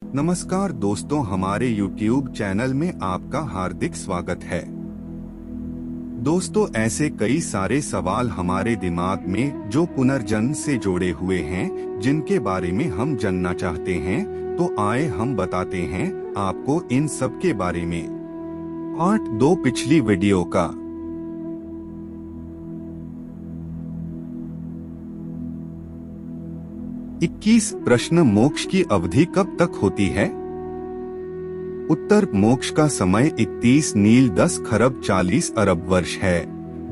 नमस्कार दोस्तों, हमारे YouTube चैनल में आपका हार्दिक स्वागत है। दोस्तों, ऐसे कई सारे सवाल हमारे दिमाग में जो पुनर्जन्म से जुड़े हुए हैं, जिनके बारे में हम जानना चाहते हैं, तो आए हम बताते हैं आपको इन सब के बारे में। पार्ट 2 पिछली वीडियो का। इक्कीस प्रश्न, मोक्ष की अवधि कब तक होती है? उत्तर, मोक्ष का समय 31 नील 10 खरब 40 अरब वर्ष है,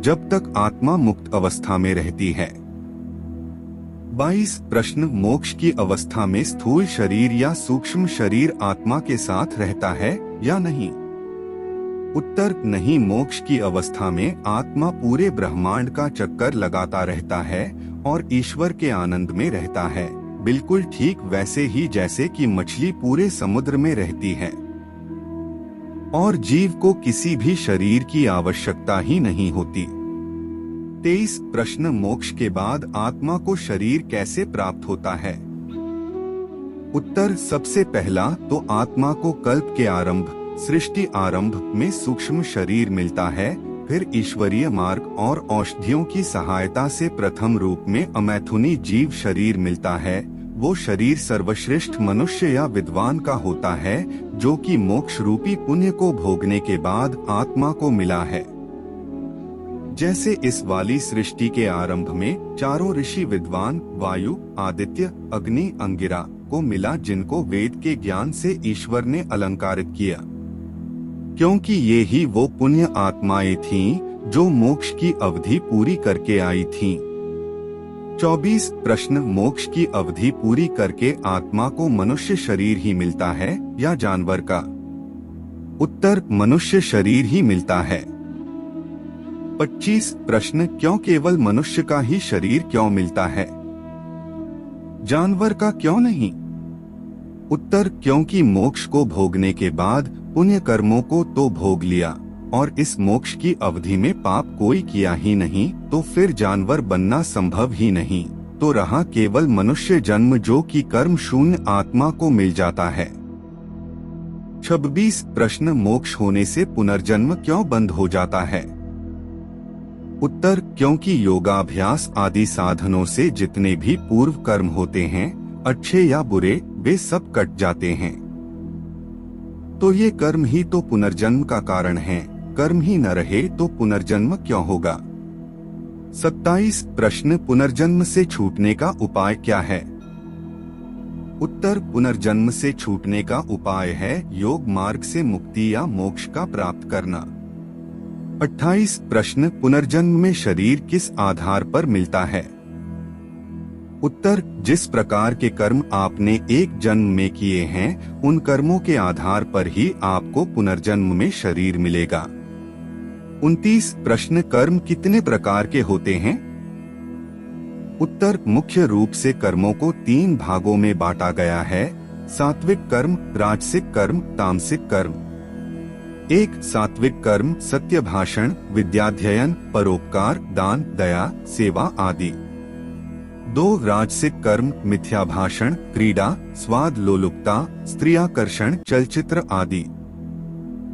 जब तक आत्मा मुक्त अवस्था में रहती है। 22 प्रश्न, मोक्ष की अवस्था में स्थूल शरीर या सूक्ष्म शरीर आत्मा के साथ रहता है या नहीं? उत्तर, नहीं, मोक्ष की अवस्था में आत्मा पूरे ब्रह्मांड का चक्कर लगाता रहता है और ईश्वर के आनंद में रहता है, बिल्कुल ठीक वैसे ही जैसे कि मछली पूरे समुद्र में रहती है और जीव को किसी भी शरीर की आवश्यकता ही नहीं होती। 23 प्रश्न, मोक्ष के बाद आत्मा को शरीर कैसे प्राप्त होता है? उत्तर, सबसे पहला तो आत्मा को कल्प के आरंभ, सृष्टि आरंभ में सूक्ष्म शरीर मिलता है, फिर ईश्वरीय मार्ग और औषधियों की सहायता से प्रथम रूप में अमैथुनी जीव शरीर मिलता है। वो शरीर सर्वश्रेष्ठ मनुष्य या विद्वान का होता है, जो कि मोक्ष रूपी पुण्य को भोगने के बाद आत्मा को मिला है। जैसे इस वाली सृष्टि के आरंभ में चारों ऋषि विद्वान वायु, आदित्य, अग्नि, अंगिरा को मिला, जिनको वेद के ज्ञान से ईश्वर ने अलंकारित किया, क्योंकि ये ही वो पुण्य आत्माएं थीं जो मोक्ष की अवधि पूरी करके आई थीं। 24 प्रश्न, मोक्ष की अवधि पूरी करके आत्मा को मनुष्य शरीर ही मिलता है या जानवर का? उत्तर, मनुष्य शरीर ही मिलता है। 25 प्रश्न, क्यों केवल मनुष्य का ही शरीर क्यों मिलता है, जानवर का क्यों नहीं? उत्तर, क्योंकि मोक्ष को भोगने के बाद पुण्य कर्मों को तो भोग लिया और इस मोक्ष की अवधि में पाप कोई किया ही नहीं, तो फिर जानवर बनना संभव ही नहीं, तो रहा केवल मनुष्य जन्म, जो कि कर्म शून्य आत्मा को मिल जाता है। 26 प्रश्न, मोक्ष होने से पुनर्जन्म क्यों बंद हो जाता है? उत्तर, क्योंकि योगाभ्यास आदि साधनों से जितने भी पूर्व कर्म होते हैं, अच्छे या बुरे, वे सब कट जाते हैं। तो ये कर्म ही तो पुनर्जन्म का कारण है, कर्म ही न रहे तो पुनर्जन्म क्यों होगा? 27 प्रश्न, पुनर्जन्म से छूटने का उपाय क्या है? उत्तर, पुनर्जन्म से छूटने का उपाय है योग मार्ग से मुक्ति या मोक्ष का प्राप्त करना। 28 प्रश्न, पुनर्जन्म में शरीर किस आधार पर मिलता है? उत्तर, जिस प्रकार के कर्म आपने एक जन्म में किए हैं, उन कर्मों के आधार पर ही आपको पुनर्जन्म में शरीर मिलेगा। 29 प्रश्न, कर्म कितने प्रकार के होते हैं? उत्तर, मुख्य रूप से कर्मों को 3 भागों में बांटा गया है: सात्विक कर्म, राजसिक कर्म, तामसिक कर्म। 1. सात्विक कर्म, सत्य भाषण, विद्याध्ययन, परोपकार, दान, दया, सेवा आदि। 2. राजसिक कर्म, मिथ्या भाषण, क्रीड़ा, स्वाद लोलुपता, स्त्रियाकर्षण, चलचित्र आदि।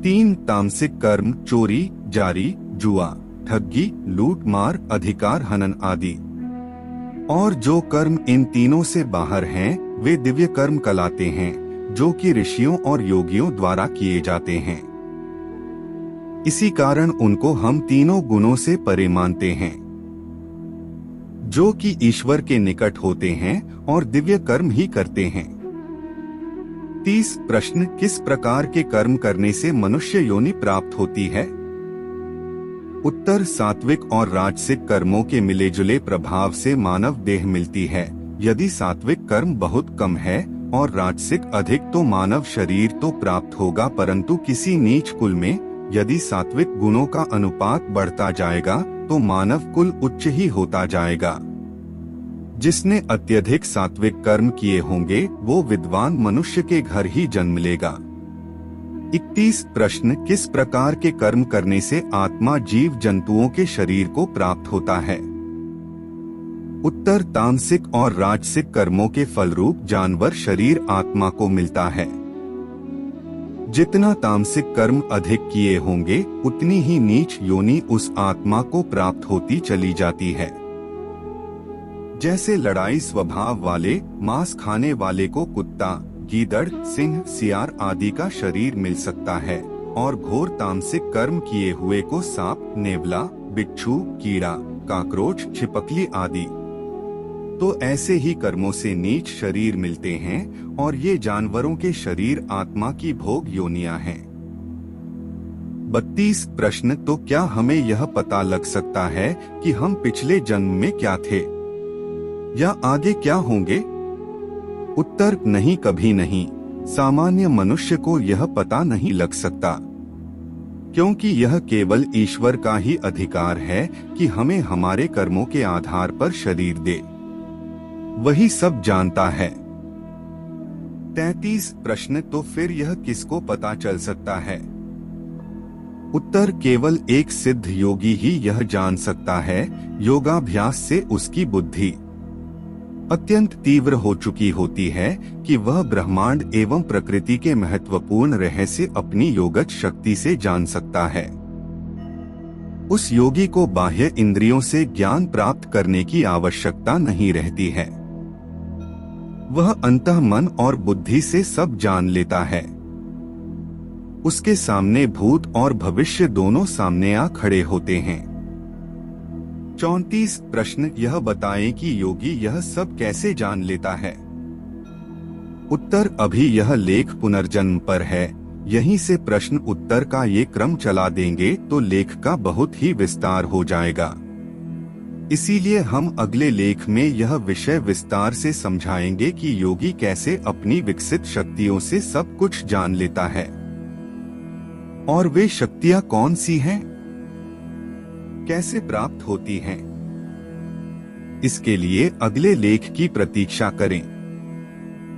3. तामसिक कर्म, चोरी, जारी, जुआ, ठगी, लूट मार, अधिकार हनन आदि। और जो कर्म इन तीनों से बाहर हैं, वे दिव्य कर्म कहलाते हैं, जो कि ऋषियों और योगियों द्वारा किए जाते हैं। इसी कारण उनको हम तीनों गुणों से परे मानते हैं, जो कि ईश्वर के निकट होते हैं और दिव्य कर्म ही करते हैं। 30 प्रश्न, किस प्रकार के कर्म करने से मनुष्य योनि प्राप्त होती है? उत्तर, सात्विक और राजसिक कर्मों के मिले जुले प्रभाव से मानव देह मिलती है। यदि सात्विक कर्म बहुत कम है और राजसिक अधिक, तो मानव शरीर तो प्राप्त होगा, परंतु किसी नीच कुल में। यदि सात्विक गुणों का अनुपात बढ़ता जाएगा तो मानव कुल उच्च ही होता जाएगा। जिसने अत्यधिक सात्विक कर्म किए होंगे, वो विद्वान मनुष्य के घर ही जन्म लेगा। 31 प्रश्न, किस प्रकार के कर्म करने से आत्मा जीव जंतुओं के शरीर को प्राप्त होता है? उत्तर तामसिक और राजसिक कर्मों के फलरूप जानवर शरीर आत्मा को मिलता है। जितना तामसिक कर्म अधिक किए होंगे उतनी ही नीच योनि उस आत्मा को प्राप्त होती चली जाती है। जैसे लड़ाई स्वभाव वाले मांस खाने वाले को कुत्ता, गीदड़, सिंह, सियार आदि का शरीर मिल सकता है और घोर तामसिक कर्म किए हुए को सांप, नेवला, बिच्छू, कीड़ा, काकरोच, छिपकली आदि। तो ऐसे ही कर्मों से नीच शरीर मिलते हैं और ये जानवरों के शरीर आत्मा की भोग योनियां हैं। 32 प्रश्न। तो क्या हमें यह पता लग सकता है कि हम पिछले जन्म में क्या थे या आगे क्या होंगे? उत्तर नहीं, कभी नहीं। सामान्य मनुष्य को यह पता नहीं लग सकता, क्योंकि यह केवल ईश्वर का ही अधिकार है कि हमें हमारे कर्मों के आधार पर शरीर दे। वही सब जानता है। 33 प्रश्न। तो फिर यह किसको पता चल सकता है? उत्तर केवल एक सिद्ध योगी ही यह जान सकता है। योगाभ्यास से उसकी बुद्धि अत्यंत तीव्र हो चुकी होती है कि वह ब्रह्मांड एवं प्रकृति के महत्वपूर्ण रहस्य अपनी योगज शक्ति से जान सकता है। उस योगी को बाह्य इंद्रियों से ज्ञान प्राप्त करने की आवश्यकता नहीं रहती है। वह अंतः मन और बुद्धि से सब जान लेता है। उसके सामने भूत और भविष्य दोनों सामने आ खड़े होते हैं। 34 प्रश्न। यह बताएं कि योगी यह सब कैसे जान लेता है? उत्तर अभी यह लेख पुनर्जन्म पर है। यहीं से प्रश्न उत्तर का ये क्रम चला देंगे तो लेख का बहुत ही विस्तार हो जाएगा। इसीलिए हम अगले लेख में यह विषय विस्तार से समझाएंगे कि योगी कैसे अपनी विकसित शक्तियों से सब कुछ जान लेता है और वे शक्तियां कौन सी हैं, कैसे प्राप्त होती हैं। इसके लिए अगले लेख की प्रतीक्षा करें।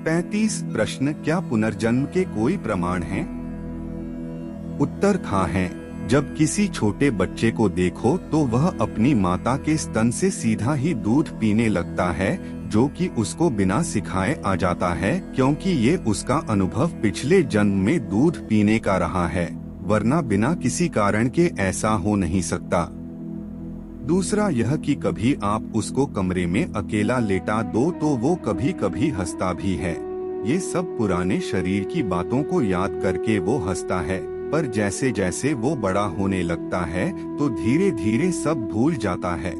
35 प्रश्न। क्या पुनर्जन्म के कोई प्रमाण हैं? उत्तर हाँ है। जब किसी छोटे बच्चे को देखो तो वह अपनी माता के स्तन से सीधा ही दूध पीने लगता है, जो कि उसको बिना सिखाए आ जाता है, क्योंकि ये उसका अनुभव पिछले जन्म में दूध पीने का रहा है, वरना बिना किसी कारण के ऐसा हो नहीं सकता। दूसरा यह कि कभी आप उसको कमरे में अकेला लेटा दो तो वो कभी कभी हंसता भी है। ये सब पुराने शरीर की बातों को याद करके वो हंसता है, पर जैसे जैसे वो बड़ा होने लगता है तो धीरे धीरे सब भूल जाता है।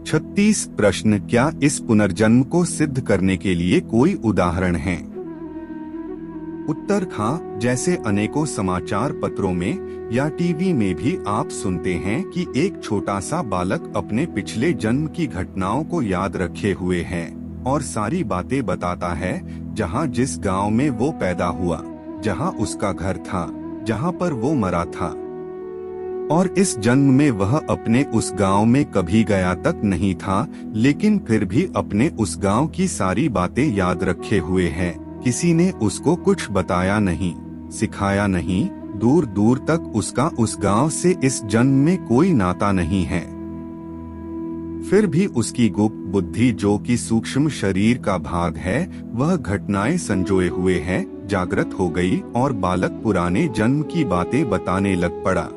36 प्रश्न। क्या इस पुनर्जन्म को सिद्ध करने के लिए कोई उदाहरण है? उत्तर हाँ। जैसे अनेकों समाचार पत्रों में या टीवी में भी आप सुनते हैं कि एक छोटा सा बालक अपने पिछले जन्म की घटनाओं को याद रखे हुए है और सारी बातें बताता है, जहाँ जिस गांव में वो पैदा हुआ, जहाँ उसका घर था, जहाँ पर वो मरा था, और इस जन्म में वह अपने उस गांव में कभी गया तक नहीं था, लेकिन फिर भी अपने उस गांव की सारी बातें याद रखे हुए है। किसी ने उसको कुछ बताया नहीं, सिखाया नहीं, दूर दूर तक उसका उस गांव से इस जन्म में कोई नाता नहीं है। फिर भी उसकी गुप्त बुद्धि, जो कि सूक्ष्म शरीर का भाग है, वह घटनाएं संजोए हुए है, जागृत हो गई और बालक पुराने जन्म की बातें बताने लग पड़ा।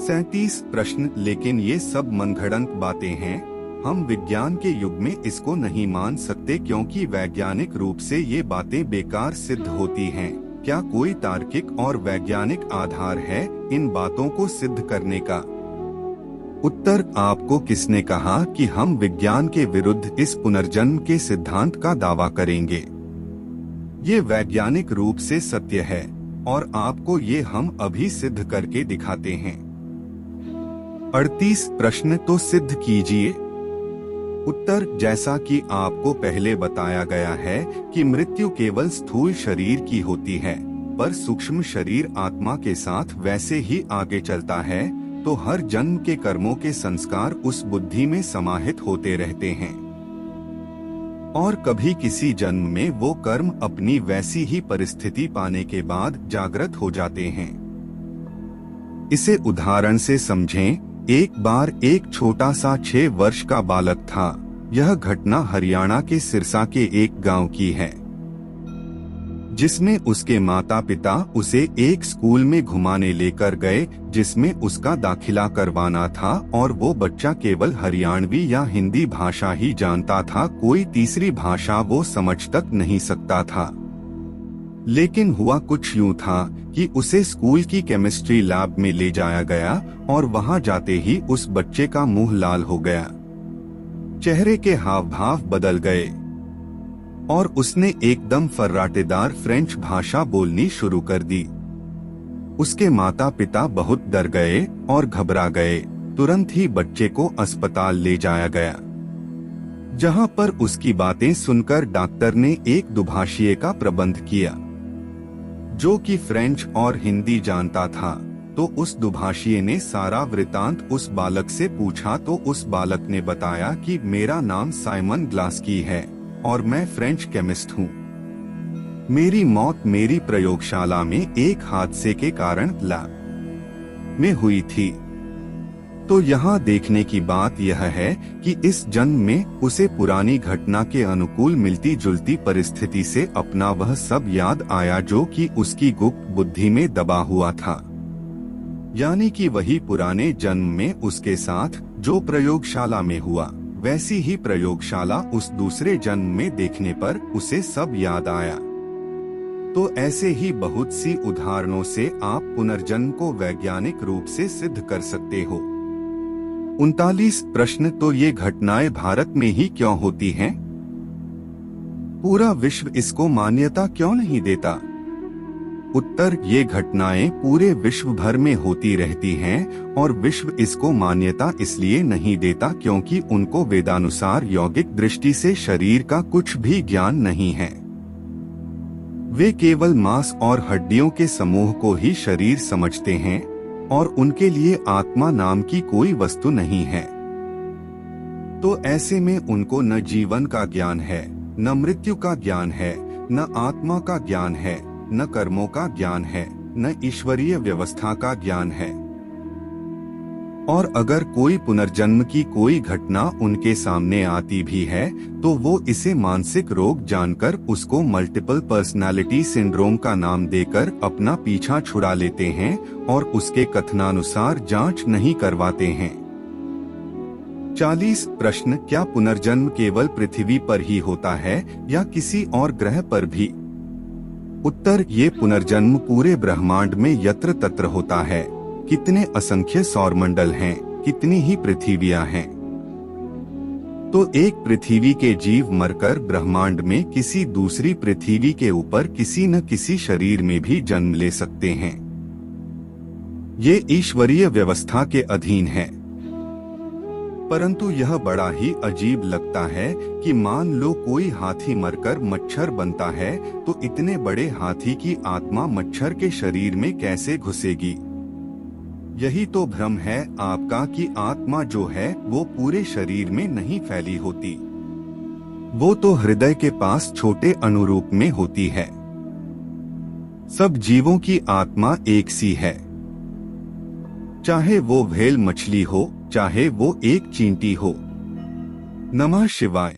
37 प्रश्न। लेकिन ये सब मनगढ़ंत बातें हैं। हम विज्ञान के युग में इसको नहीं मान सकते, क्योंकि वैज्ञानिक रूप से ये बातें बेकार सिद्ध होती हैं। क्या कोई तार्किक और वैज्ञानिक आधार है इन बातों को सिद्ध करने का? उत्तर आपको किसने कहा कि हम विज्ञान के विरुद्ध इस पुनर्जन्म के सिद्धांत का दावा करेंगे? ये वैज्ञानिक रूप से सत्य है और आपको ये हम अभी सिद्ध करके दिखाते हैं। 38 प्रश्न। तो सिद्ध कीजिए। उत्तर जैसा कि आपको पहले बताया गया है कि मृत्यु केवल स्थूल शरीर की होती है, पर सूक्ष्म शरीर आत्मा के साथ वैसे ही आगे चलता है, तो हर जन्म के कर्मों के संस्कार उस बुद्धि में समाहित होते रहते हैं और कभी किसी जन्म में वो कर्म अपनी वैसी ही परिस्थिति पाने के बाद जागृत हो जाते हैं। इसे उदाहरण से समझें। एक बार एक छोटा सा 6 वर्ष का बालक था। यह घटना हरियाणा के सिरसा के एक गांव की है, जिसमें उसके माता पिता उसे एक स्कूल में घुमाने लेकर गए जिसमें उसका दाखिला करवाना था, और वो बच्चा केवल हरियाणवी या हिंदी भाषा ही जानता था, कोई तीसरी भाषा वो समझ तक नहीं सकता था। लेकिन हुआ कुछ यूं था कि उसे स्कूल की केमिस्ट्री लैब में ले जाया गया और वहां जाते ही उस बच्चे का मुंह लाल हो गया, चेहरे के हाव भाव बदल गए और उसने एकदम फर्राटेदार फ्रेंच भाषा बोलनी शुरू कर दी। उसके माता पिता बहुत डर गए और घबरा गए। तुरंत ही बच्चे को अस्पताल ले जाया गया, जहां पर उसकी बातें सुनकर डॉक्टर ने एक दुभाषिए का प्रबंध किया, जो कि फ्रेंच और हिंदी जानता था। तो उस दुभाषिए ने सारा वृतांत उस बालक से पूछा तो उस बालक ने बताया कि मेरा नाम साइमन ग्लास्की है और मैं फ्रेंच केमिस्ट हूँ। मेरी मौत मेरी प्रयोगशाला में एक हादसे के कारण लैब में हुई थी। तो यहाँ देखने की बात यह है कि इस जन्म में उसे पुरानी घटना के अनुकूल मिलती जुलती परिस्थिति से अपना वह सब याद आया जो कि उसकी गुप्त बुद्धि में दबा हुआ था। यानी कि वही पुराने जन्म में उसके साथ जो प्रयोगशाला में हुआ, वैसी ही प्रयोगशाला उस दूसरे जन्म में देखने पर उसे सब याद आया। तो ऐसे ही बहुत सी उदाहरणों से आप पुनर्जन्म को वैज्ञानिक रूप से सिद्ध कर सकते हो। 39 प्रश्न, तो ये घटनाएं भारत में ही क्यों होती हैं? पूरा विश्व इसको मान्यता क्यों नहीं देता? उत्तर, ये घटनाएं पूरे विश्व भर में होती रहती हैं और विश्व इसको मान्यता इसलिए नहीं देता क्योंकि उनको वेदानुसार यौगिक दृष्टि से शरीर का कुछ भी ज्ञान नहीं है। वे केवल मांस और हड्डियों के समूह को ही शरीर समझते हैं और उनके लिए आत्मा नाम की कोई वस्तु नहीं है। तो ऐसे में उनको न जीवन का ज्ञान है, न मृत्यु का ज्ञान है, न आत्मा का ज्ञान है, न कर्मों का ज्ञान है, न ईश्वरीय व्यवस्था का ज्ञान है। और अगर कोई पुनर्जन्म की कोई घटना उनके सामने आती भी है तो वो इसे मानसिक रोग जानकर उसको मल्टीपल पर्सनालिटी सिंड्रोम का नाम देकर अपना पीछा छुड़ा लेते हैं और उसके कथनानुसार जांच नहीं करवाते हैं। 40 प्रश्न, क्या पुनर्जन्म केवल पृथ्वी पर ही होता है या किसी और ग्रह पर भी? उत्तर, ये पुनर्जन्म पूरे ब्रह्मांड में यत्र तत्र होता है। कितने असंख्य सौरमंडल हैं, कितनी ही पृथ्वियां हैं। तो एक पृथ्वी के जीव मरकर ब्रह्मांड में किसी दूसरी पृथ्वी के ऊपर किसी न किसी शरीर में भी जन्म ले सकते हैं। ये ईश्वरीय व्यवस्था के अधीन है। परंतु यह बड़ा ही अजीब लगता है कि मान लो कोई हाथी मरकर मच्छर बनता है तो इतने बड़े हाथी की आत्मा मच्छर के शरीर में कैसे घुसेगी? यही तो भ्रम है आपका कि आत्मा जो है वो पूरे शरीर में नहीं फैली होती, वो तो हृदय के पास छोटे अनुरूप में होती है। सब जीवों की आत्मा एक सी है, चाहे वो व्हेल मछली हो, चाहे वो एक चींटी हो। नमः शिवाय।